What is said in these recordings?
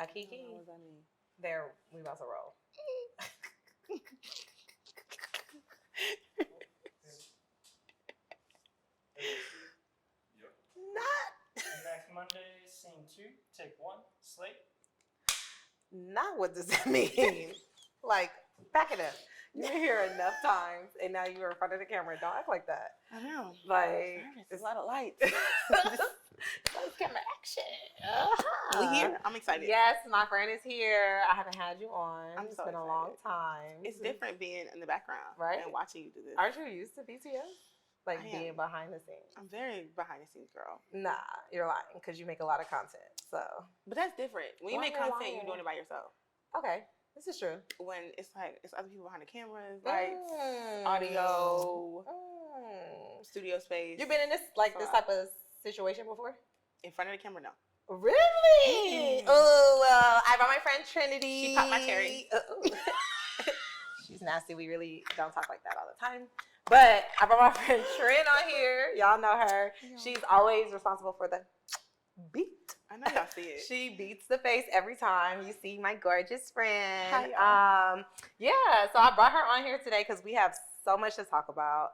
A Kiki. What does that mean? There, we about to roll. Not. Next Monday, scene 2, take 1, slate. Not what does that mean? Like, back it up. You've been here enough times, and now you're in front of the camera. Don't act like that. I know. Like, It's a lot of lights. Close camera action. We here? I'm excited. Yes, my friend is here. I haven't had you on. It's so been a long time. It's different being in the background, right? And watching you do this. Aren't you used to BTS? Like being behind the scenes. I'm very behind the scenes girl. Nah, you're lying because you make a lot of content. So, but that's different. When you make content, you're doing it by yourself. Okay, this is true. When it's like it's other people behind the cameras, lights, audio, studio space. You've been in this this type of situation before? In front of the camera, no. Really? Oh, I brought my friend Trinity. She popped my cherry. She's nasty. We really don't talk like that all the time. But I brought my friend Trin on here. Y'all know her. Yeah. She's always responsible for the beat. I know y'all see it. She beats the face every time you see my gorgeous friend. Hi, yeah, so I brought her on here today because we have so much to talk about.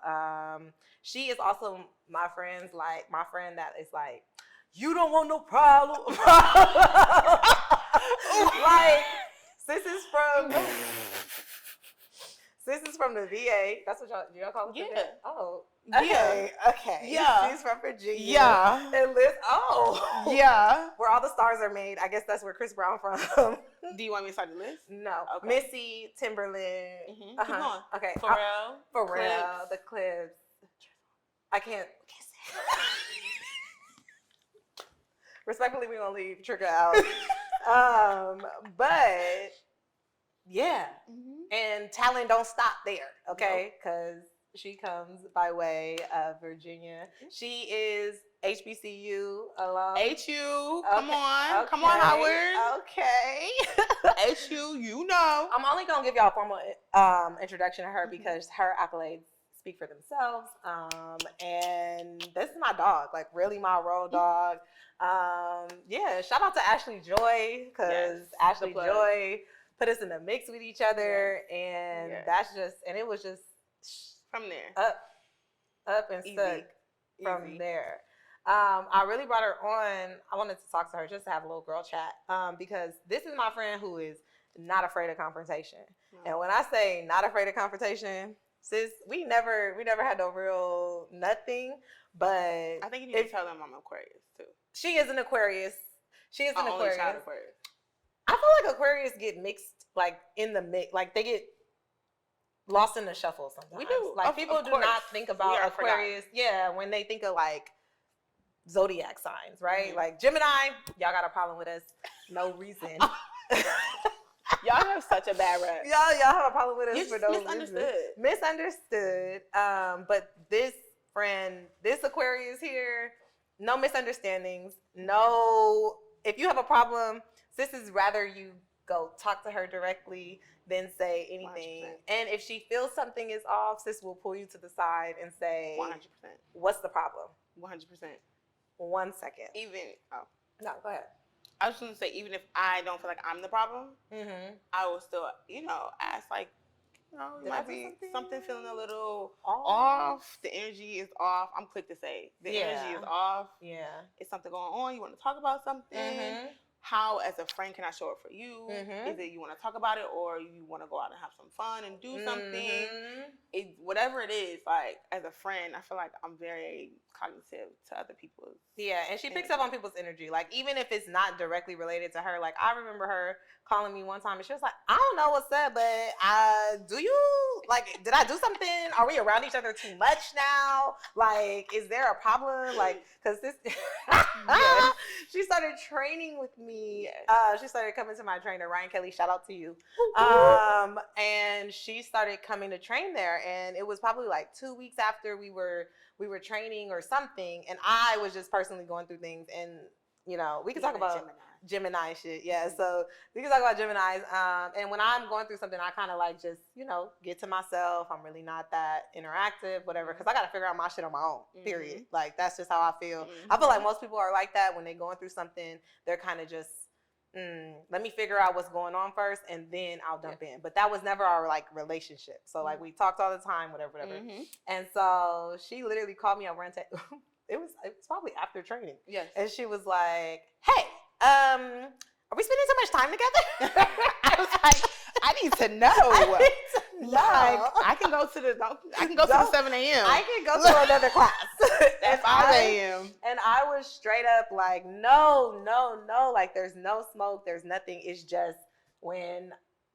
She is also my friend that is like, you don't want no problem. Like, sis is from the VA. That's what y'all call it? Yeah. Oh. Okay. Yeah. Okay. Yeah. She's from Virginia. Yeah. And Liz, yeah. Where all the stars are made. I guess that's where Chris Brown from. Do you want me to start the list? No. Okay. Missy, Timberland. Mm-hmm. Keep going. Okay. Pharrell. The Clips. I can't say respectfully, we're gonna leave Trigger out. But yeah. Mm-hmm. And talent don't stop there, okay? Because she comes by way of Virginia. She is HBCU alum. HU, come on. Come on, Howard. Okay. HU, you know. I'm only going to give y'all a formal introduction to her because her accolades speak for themselves. And this is my dog, like really my road dog. Yeah, shout out to Ashley Joy because Ashley Joy put us in the mix with each other. And that's just, and it was just from there. Up and stuck from there. I really brought her on. I wanted to talk to her just to have a little girl chat because this is my friend who is not afraid of confrontation. And when I say not afraid of confrontation, sis, we never had no real nothing. But I think you need to tell them I'm Aquarius too. She is an Aquarius. She is an Aquarius. Aquarius. I feel like Aquarius get mixed like in the mix, like they get lost in the shuffle sometimes. We do. Like people do not think about Aquarius. Yeah, when they think of like zodiac signs, right? Mm-hmm. Like Gemini, y'all got a problem with us. No reason. Y'all have such a bad rep. Y'all have a problem with us for no misunderstood. Reason. Misunderstood. But this friend, this Aquarius here, no misunderstandings. No, if you have a problem, sis is rather you go talk to her directly than say anything. 100%. And if she feels something is off, sis will pull you to the side and say, 100%. What's the problem? 100%. 1 second. No, go ahead. I was going to say, even if I don't feel like I'm the problem, I will still, ask like, it might be something feeling a little off. The energy is off. I'm quick to say the energy is off. Yeah. Is something going on? You want to talk about something? Mm-hmm. How, as a friend, can I show it for you? Mm-hmm. Is it you want to talk about it or you want to go out and have some fun and do something? Whatever it is, like, as a friend, I feel like I'm very cognitive to other people's. Yeah, and she picks up on people's energy. Like, even if it's not directly related to her, like, I remember her calling me one time and she was like, I don't know what's up, but do you, like, did I do something? Are we around each other too much now? Like, is there a problem? Like, because this, she started training with me. She started coming to my trainer, Ryan Kelly, shout out to you. And she started coming to train there. And it was probably like 2 weeks after we were training or something. And I was just personally going through things. And, we can talk about Gemini shit. Yeah. So we can talk about Geminis. And when I'm going through something, I kind of like just, get to myself. I'm really not that interactive, whatever. Cause I got to figure out my shit on my own, period. Like, that's just how I feel. I feel like most people are like that when they're going through something, they're kind of just let me figure out what's going on first, and then I'll jump in. But that was never our like relationship. So like we talked all the time, whatever. And so she literally called me on rent. It was probably after training. Yes. And she was like, "Hey, are we spending so much time together?" I was like, I need to know. Like, I can go to the 7 a.m. I can go to another class at 5 a.m. And I was straight up like, no. Like, there's no smoke. There's nothing. It's just when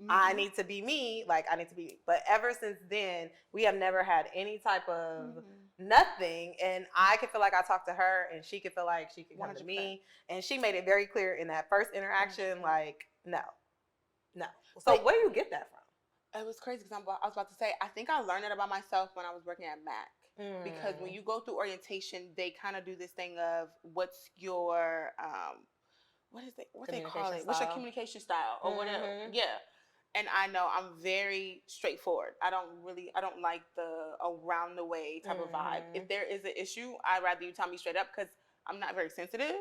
I need to be me, like, I need to be me. But ever since then, we have never had any type of nothing. And I could feel like I talked to her, and she could feel like she could come 100%. to me. And she made it very clear in that first interaction, like, no. So where do you get that from? It was crazy because I was about to say, I think I learned it about myself when I was working at MAC. Because when you go through orientation, they kind of do this thing of what's your, what they call it? What's your communication style or whatever? Yeah. And I know I'm very straightforward. I don't like the around the way type of vibe. If there is an issue, I'd rather you tell me straight up because I'm not very sensitive.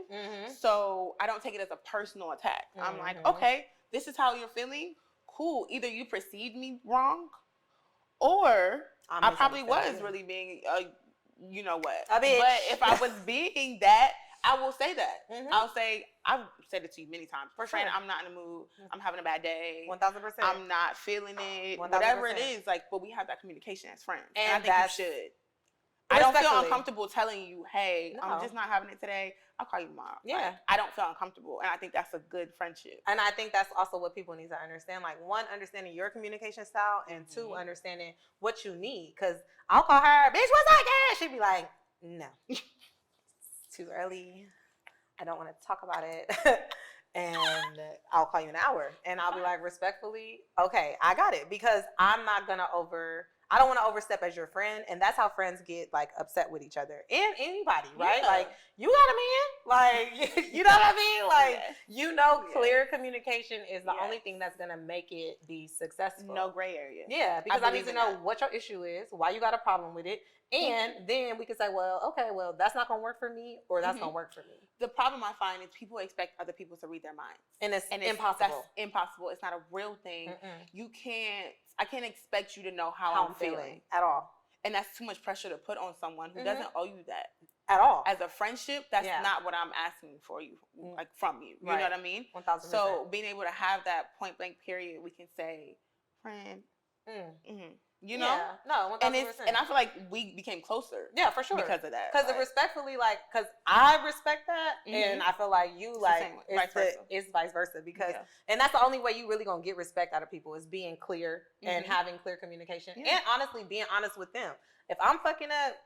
So I don't take it as a personal attack. I'm like, okay, this is how you're feeling. Cool. Either you perceived me wrong, or I probably was really being you know what. But if I was being that, I will say that. I'll say, I've said it to you many times. Friend, I'm not in the mood. I'm having a bad day. 1000%. I'm not feeling it. 1000%. Whatever it is, like, but we have that communication as friends. And I think you should. I don't feel uncomfortable telling you, hey, I'm just not having it today. I'll call you tomorrow. Yeah. Like, I don't feel uncomfortable. And I think that's a good friendship. And I think that's also what people need to understand. Like, one, understanding your communication style, and two, understanding what you need. Because I'll call her, bitch, what's up, girl? She'd be like, no. It's too early. I don't want to talk about it. And I'll call you in an hour. And I'll be like, respectfully, okay, I got it. Because I'm not going to I don't want to overstep as your friend, and that's how friends get like upset with each other and anybody, right? Like, you got a man, like, you know what I mean? Like, clear communication is the only thing that's gonna make it be successful. No gray area. Yeah, because I need to know what your issue is, why you got a problem with it, and then we can say, well, okay, well, that's not gonna work for me, or that's gonna work for me. The problem I find is people expect other people to read their minds, and it's impossible. That's impossible. It's not a real thing. I can't expect you to know how I'm feeling at all. And that's too much pressure to put on someone who doesn't owe you that at all. As a friendship, that's not what I'm asking for you, like from you. You know what I mean? 1000%. So being able to have that point blank period, we can say, friend, you know? Yeah. No, 1000%. And I feel like we became closer. Yeah, for sure. Because of that. Because respectfully, like, because I respect that, and I feel like you, like, it's vice versa. Because, and that's the only way you really gonna get respect out of people is being clear and having clear communication, and honestly being honest with them. If I'm fucking up,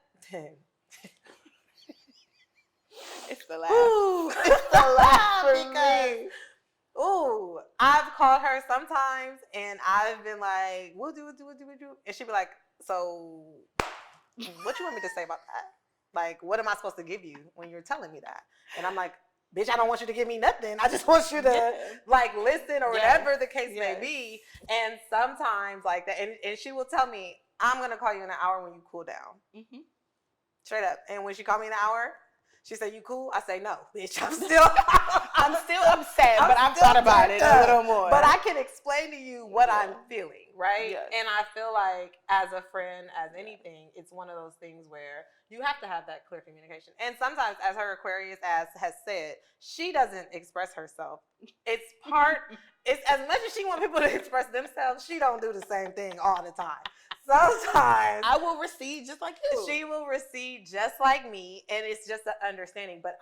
it's the laugh. It's the laugh for me. Ooh, I've called her sometimes, and I've been like, we'll do. And she'd be like, so what you want me to say about that? Like, what am I supposed to give you when you're telling me that? And I'm like, bitch, I don't want you to give me nothing. I just want you to, like, listen or whatever the case may be. And sometimes, like, that, and she will tell me, I'm going to call you in an hour when you cool down. Straight up. And when she called me in an hour, she said, you cool? I say, no, bitch, I'm still upset, but I've thought about it a little more. But I can explain to you what I'm feeling, right? Yes. And I feel like as a friend, as anything, it's one of those things where you have to have that clear communication. And sometimes, as her Aquarius has said, she doesn't express herself. It's as much as she wants people to express themselves, she don't do the same thing all the time. Sometimes I will recede just like you. She will recede just like me, and it's just an understanding. But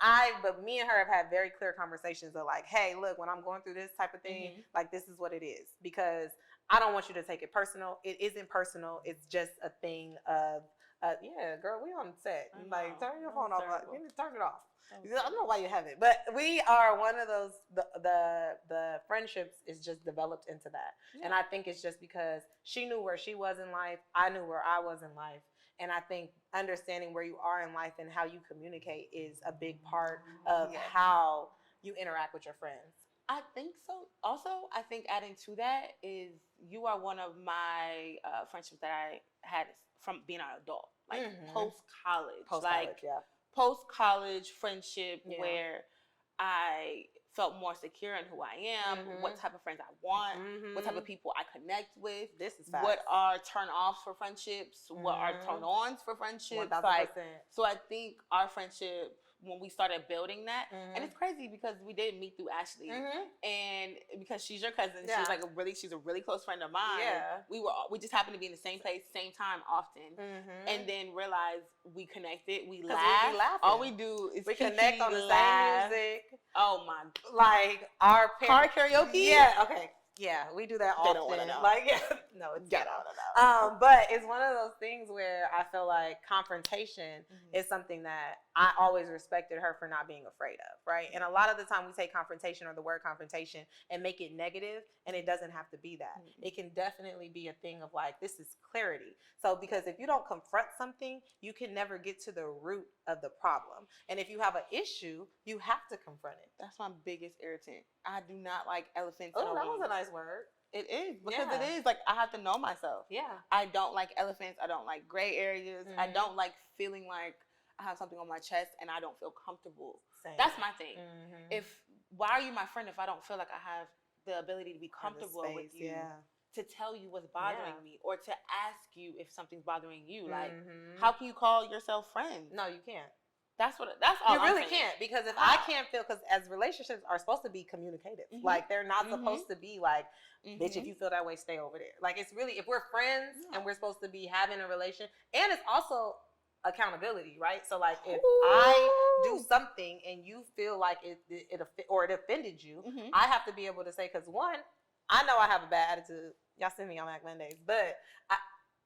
me and her have had very clear conversations of like, hey, look, when I'm going through this type of thing, like, this is what it is, because I don't want you to take it personal. It isn't personal. It's just a thing of, yeah, girl, we on set. Like, turn your phone off. Like, turn it off. I don't know why you have it, but we are one of those. The friendships is just developed into that, and I think it's just because she knew where she was in life, I knew where I was in life, and I think understanding where you are in life and how you communicate is a big part of how you interact with your friends. I think so. Also, I think adding to that is you are one of my friendships that I had from being an adult, like post-college, post-college friendship where I felt more secure in who I am, what type of friends I want, what type of people I connect with. This is facts. What are turn-offs for friendships, what are turn-ons for friendships. 1000%. Like, so I think our friendship, when we started building that, and it's crazy because we did meet through Ashley, and because she's your cousin, she's like she's a really close friend of mine. Yeah. We just happened to be in the same place, same time, often, and then realized we connected, we laugh. All we do is we connect on the same music. Oh my! Like our car karaoke. Yeah. Okay. Yeah, we do that often. They don't want to know. Like, no, it's ghetto. But it's one of those things where I feel like confrontation is something that I always respected her for not being afraid of, right? And a lot of the time we take confrontation or the word confrontation and make it negative, and it doesn't have to be that. It can definitely be a thing of like, this is clarity. So because if you don't confront something, you can never get to the root of the problem. And if you have an issue, you have to confront it. That's my biggest irritant. I do not like elephants. Oh, that was a nice word. It is, because it is like I have to know myself. Yeah. I don't like elephants. I don't like gray areas. I don't like feeling like I have something on my chest and I don't feel comfortable. Same. That's my thing. Why are you my friend if I don't feel like I have the ability to be comfortable with you, to tell you what's bothering me, or to ask you if something's bothering you? Like, how can you call yourself friends? No, you can't. That's all. You really can't, because if I can't feel, because as relationships are supposed to be communicative, like they're not supposed to be like, bitch, if you feel that way, stay over there. Like, it's really, if we're friends and we're supposed to be having a relation, and it's also accountability, right? So like, if I do something and you feel like it offended you, I have to be able to say, because one, I know I have a bad attitude. Y'all see me on Mac Mondays, but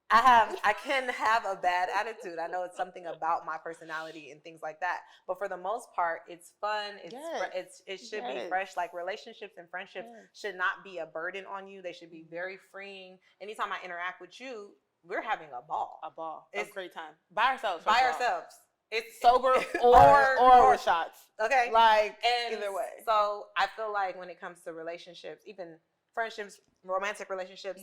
I can have a bad attitude. I know it's something about my personality and things like that. But for the most part, it's fun. It should be fresh. Like, relationships and friendships should not be a burden on you. They should be very freeing. Anytime I interact with you, we're having a ball. It's a great time. By ourselves. It's sober or with shots. Okay. Like, either way. So I feel like when it comes to relationships, even friendships, romantic relationships,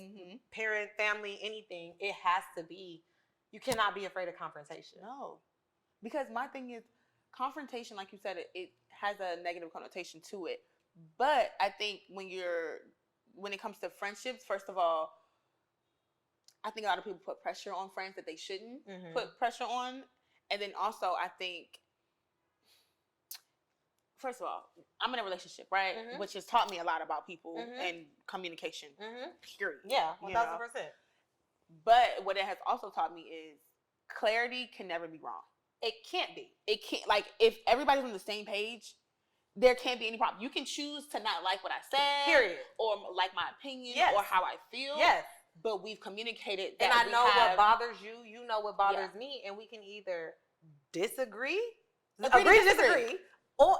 parent, family, anything, it has to be, you cannot be afraid of confrontation. No. Because my thing is, confrontation, like you said, it has a negative connotation to it. But I think when it comes to friendships, first of all, I think a lot of people put pressure on friends that they shouldn't put pressure on. And then also, I think, first of all, I'm in a relationship, right? Which has taught me a lot about people and communication, period. Yeah, 1000%. But what it has also taught me is clarity can never be wrong. It can't be. It can't, like, if everybody's on the same page, there can't be any problem. You can choose to not like what I said. Period. Or like my opinion or how I feel. Yes. But we've communicated that. And I know what bothers you. You know what bothers me. And we can either disagree, agree to disagree.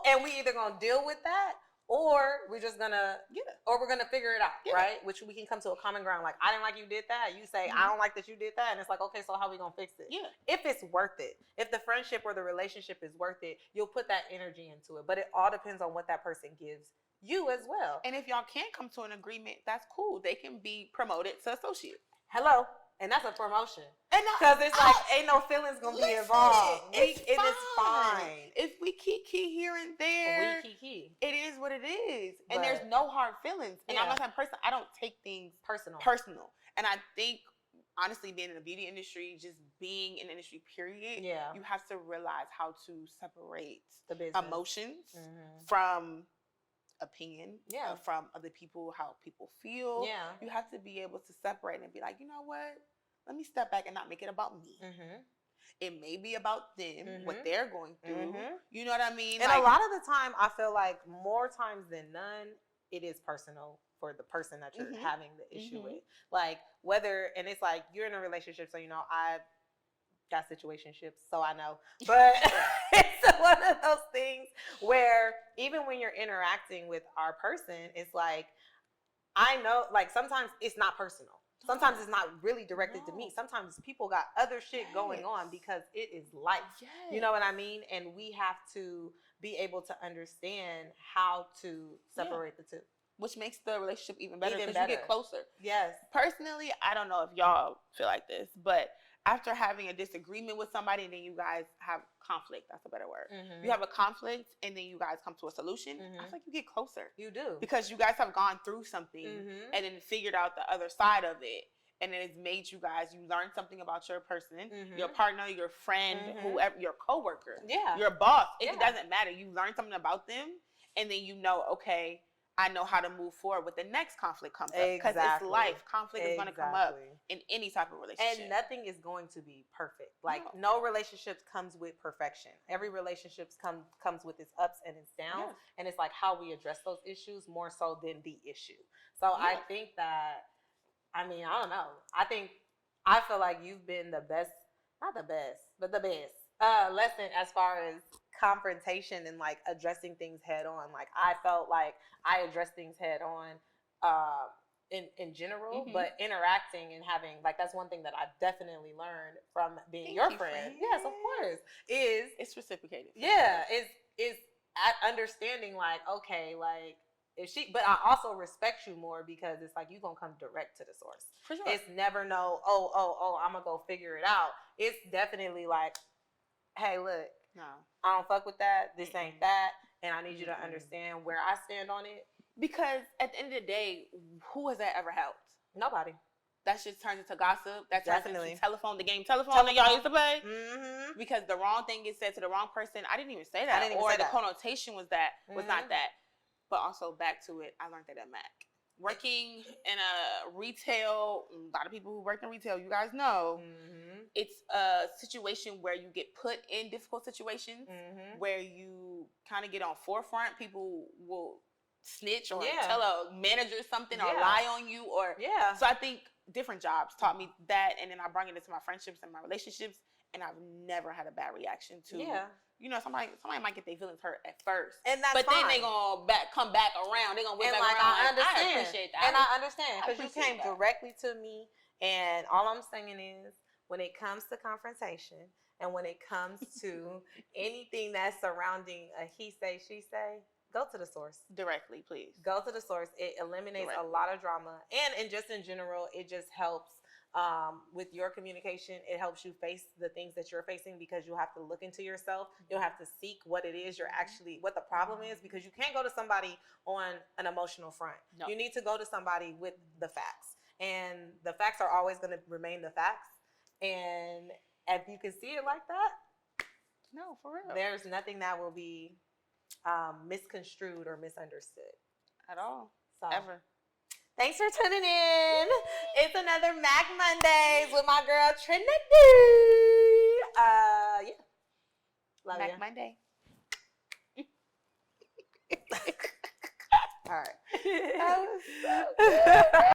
And we either gonna deal with that, or we're just gonna or we're gonna figure it out, right? Which we can come to a common ground. Like, I didn't like you did that. You say, I don't like that you did that, and it's like, okay, so how we gonna fix it? Yeah. If it's worth it, if the friendship or the relationship is worth it, you'll put that energy into it. But it all depends on what that person gives you as well. And if y'all can't come to an agreement, that's cool. They can be promoted to associate. Hello. And that's a promotion. Because it's like, ain't no feelings going to be involved. It's fine. If we kiki here and there, it is what it is. And there's no hard feelings. And I'm not that person. I don't take things personal. And I think, honestly, being in the beauty industry, just being in the industry, period, you have to realize how to separate the business emotions from opinion, from other people, how people feel. You have to be able to separate and be like, you know what? Let me step back and not make it about me. It may be about them, what they're going through. You know what I mean? And like, a lot of the time, I feel like more times than none, it is personal for the person that you're having the issue with. Like, whether, and it's like, you're in a relationship, so, you know, I've got situationships, so I know. But it's one of those things where even when you're interacting with our person, it's like, I know, like, sometimes it's not personal. Sometimes it's not really directed to me. Sometimes people got other shit going on because it is life. You know what I mean? And we have to be able to understand how to separate the two. Which makes the relationship even better because you get closer. Yes. Personally, I don't know if y'all feel like this, but after having a disagreement with somebody, and then you guys have conflict. That's a better word. Mm-hmm. You have a conflict, and then you guys come to a solution. Mm-hmm. I feel like you get closer. You do. Because you guys have gone through something Mm-hmm. and then figured out the other side of it. And then it's made you guys, you learned something about your person, Mm-hmm. your partner, your friend, Mm-hmm. whoever, your coworker, Yeah. your boss. It Yeah. doesn't matter. You learn something about them, and then you know, okay, I know how to move forward when the next conflict comes up. Because it's life. Conflict is going to come up in any type of relationship. And nothing is going to be perfect. Like, no relationship comes with perfection. Every relationship comes with its ups and its downs. Yes. And it's like how we address those issues more so than the issue. So I think that, I mean, I don't know. I feel like you've been the best, not the best, but the best lesson as far as confrontation and like addressing things head on. Like, I felt like I addressed things head on in general, but interacting and having, like, that's one thing that I definitely learned from being your friend. Yes, of course. It's reciprocated. Yeah, is understanding, like, okay, like, but I also respect you more because it's like you gonna come direct to the source. For sure. It's never no, I'm gonna go figure it out. It's definitely like, hey, look, no, I don't fuck with that. This ain't that, and I need you to understand where I stand on it. Because at the end of the day, who has that ever helped? Nobody. That shit turns into gossip. That turns into the game telephone that y'all used to play. Mm-hmm. Because the wrong thing gets said to the wrong person. I didn't even say that. Or the connotation was not that. But also back to it, I learned that at Mac. Working in a retail, a lot of people who work in retail, you guys know, it's a situation where you get put in difficult situations where you kind of get on forefront. People will snitch or tell a manager something or lie on you. So I think different jobs taught me that, and then I bring it into my friendships and my relationships, and I've never had a bad reaction to you know, somebody might get their feelings hurt at first, and that's but fine. then they gonna come back around. They gonna whip back like, around. I understand. I appreciate that, and I understand because you came that. directly to me, and all I'm saying is, when it comes to confrontation, and when it comes to anything that's surrounding a he say she say, go to the source directly, please. Go to the source. It eliminates a lot of drama, and just in general, it just helps. With your communication, it helps you face the things that you're facing because you have to look into yourself. You'll have to seek what it is what the problem is, because you can't go to somebody on an emotional front. No. You need to go to somebody with the facts, and the facts are always going to remain the facts. And if you can see it like that, no, for real, there's nothing that will be misconstrued or misunderstood at all. So, ever. Thanks for tuning in. It's another Mac Mondays with my girl Trinity. Love Mac you. Monday. All right. That was so good.